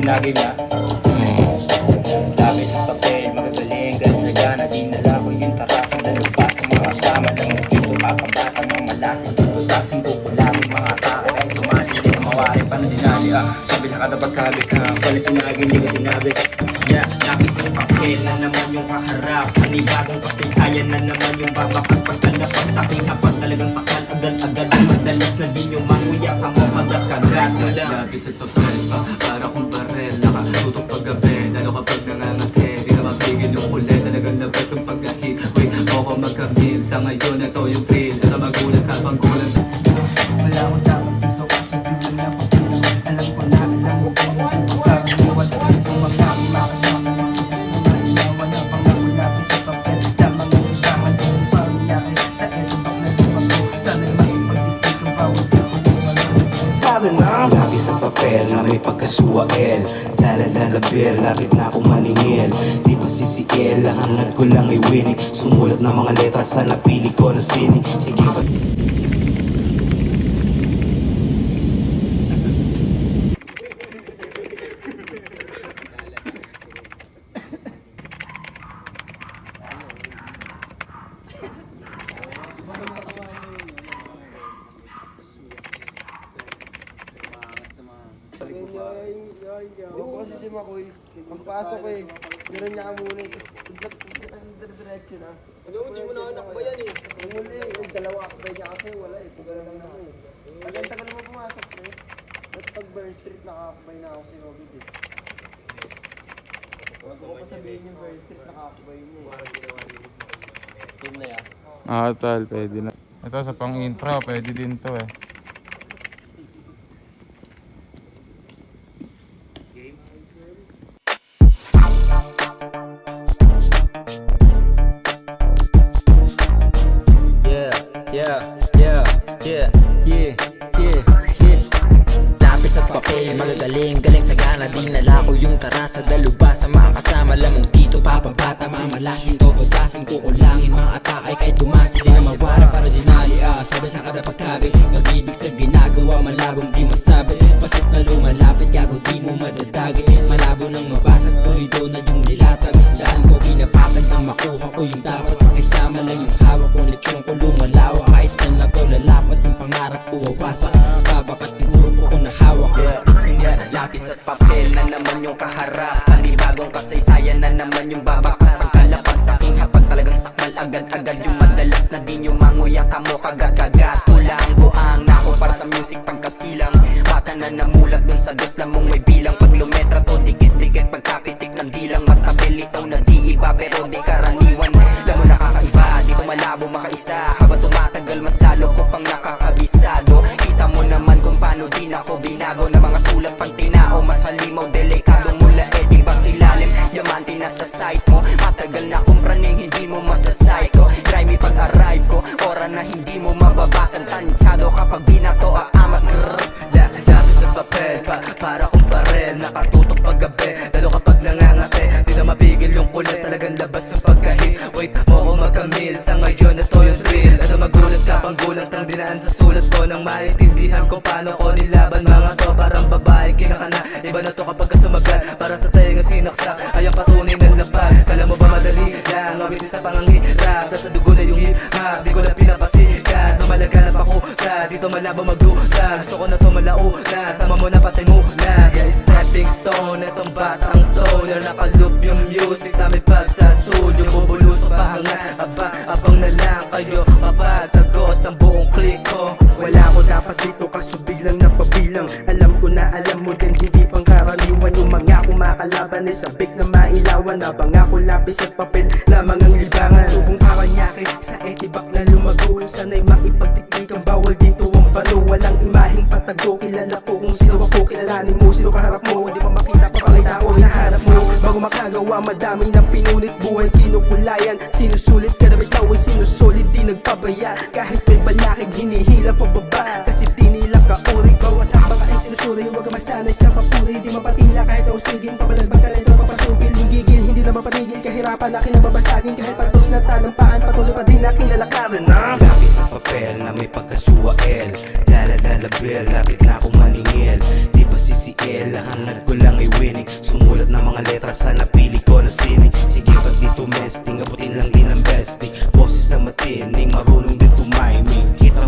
sinagi niya. Dami sa papel, magagaling, galing sa gana. Dinala ko yung tarasang dalupa sa mga kasama lang dito, kakabata, mga malasin. Tutasing kukulangin, mga atake kahit tumali. Hindi na mawari pa na dinali. Sabi sa kada pagkabit, pala sinagi, hindi ko sinabi. Yeah, lapis sa papel na naman yung kaharap. Panibagong kasaysayan na naman yung babakat. Pagkalapag sa aking hapag, talagang sakal agad-agad. Madalas na din yung manguyak, ang mapagkagat mo lang. Lapis at papel pa, para kong barel. Nakatutok paggabi, lalo kapag nangangati. Di na mapigil yung kulit, talagang labas yung pagkahit. Wait, ako magkamil, sa ngayon ito yung feel. At magulat ka, panggulat. Wala akong dapat dito kasi bilang na pagkilang. Alam ko na, alam ko kung pagkakaliwat. Kung magkakamakit wala pang nakulapis sa papel. Lamang ang ibangan yung pangyayari sa etubak na lumago. Sana'y maipagdikit yung bawat Lapis sa papel na may pagkasuwael. Lalalabir, lapit na akong maningil. Di pa sisiel, ang hangad ko lang ay winning. Sumulat na mga letra sa napili ko na sining. Sige pa. Oo, kasi si Makoy, pagpasok eh, gano'n niya muna eh. Diretso na. Hindi mo na anak ba yan eh? Yung muli, yung dalawa akbay niya kasi wala eh. Pagkala lang naman eh. Tagal mo pumasok eh. At pag Burn Street, nakakabay na ako si Robin eh. Huwag ko pa sabihin yung Burn Street, nakakabay niya eh. Team na yan. Tal, pwede na. Ito sa pang intro, pwede din to eh. Lapis at papel, magagaling, galing sa gana. Dinala ko yung tara sa daluba sa mga kasama. Lamang dito, papabata, mamalasin to, butasin, kukulangin, mga atake kahit bumasi. Di na mawara para dinali, sabi sa kada pagkabit. Mag-ibig sa ginagawa, malabong di masabi. Pasit na lumalapit, gago di mo madadagit. Malabo nang mabasag, pulido na yung nilatag. Daan ko pinapatag nang makuha ko yung dapat. Pakisama lang yung hawak ko, lechong ko lumalawa. Kahit saan na to lalapat, yung pangarap ko wawasak. Babakat siguro po ko nahawak. Lapis at papel na naman yung kaharap. Panibagong kasaysayan na naman yung babakat. Pagkalapag sa aking hapag, talagang sakmal agad-agad. Yung madalas na din yung manguyak mo kagat-kagat. Tulang buang na ako para sa music pagkasilang. Bata na namulat dun sa dos lamong may bilang. Pag lumetra to dikit-dikit, pagkapitik ng dilang. Matabil itaw na di iba pero di karaniwan. Lamo nakakaiba, dito malabo makaisa. Habang tumatagal mas lalo ko pang nakakabisado. Kita mo naman kung paano din ako binago na mga sulat pag tinao. Mas halimaw, delikado mula ibang ilalim. Diamante na sa site mo, matagal na kong praning hindi mo masasay ko. Grimy pag-arrive ko, ora na hindi mo mababasag. Tansyado kapag binato aamat. Lapis at papel pa, para kong barel. Nakatutok paggabi, lalo kapag nangangati. Di na mapigil yung kulit, talagang labas yung pagkahit. Wait, mo ko magkamil, sa ngayon ito yung thrill. At magulat ka, panggulat ang dinaan sa sulat ko. Nang maintindihan kung paano ko nilaban mga to. Parang babae, kinakana, iba na to kapag sumagat. Para sa tayo nga sinaksak, ay ang patunay ng laban. Kala mo ba madali lang, awitin sa panganghirap. Nasa dugo na yung hip-hop, di ko na pinapasikat. Lumalaganap ako sa dito malabo magdusa. Gusto ko na to malauna, sama mo na patay mo na. Yeah, stepping stone, etong batang stoner. Nakaloop yung music namin pag sa studio. Bubulusok pa hanga, abang na lang kayo. Papatagos ng buong click ko. Wala ko dapat dito kaso biglang napabilang. Alam ko na alam mo din hindi pang karaniwan. Yung mga kumakalaban ay sabik na mailawan. Habang ako lapis at papel lamang ang libangan. Tubong karanyake sa etibak na lumago. Sana'y maipagtiktik ang bawal dito ang balo. Walang imaheng patago, kilala ko kung sino ako. Kilalanin mo sino kaharap mo, hindi pa makita papakita ko hinahanap mo. Bago makagawa madami ng pinunit buhay kinukulayan. Sinusulit kada bitaw ay sinusulit di nagpabaya. Kahit may balakid hinihila pababa. Kasi di nila kauri bawat hakbang ay sinusuri. Huwag ka masanay sa papuri, di mapatila kahit ausigin. Pabalagbang talento papasubil yung gigil, hindi na mapatigil. Kahirapan akin na babasagin kahit patos na talampaan. Patuloy pa din aking lalakarin. Lapis sa papel na may pagkasuwael. Lalalabir, lapit na akong maningil. Di pa CCL, ang hangad ko lang ay winning. Sumulat ng mga letra sa napili ko na sining. Sige pag di tumesting, abutin lang din ang besting. Boses na matining, marunong din tumiming. Kita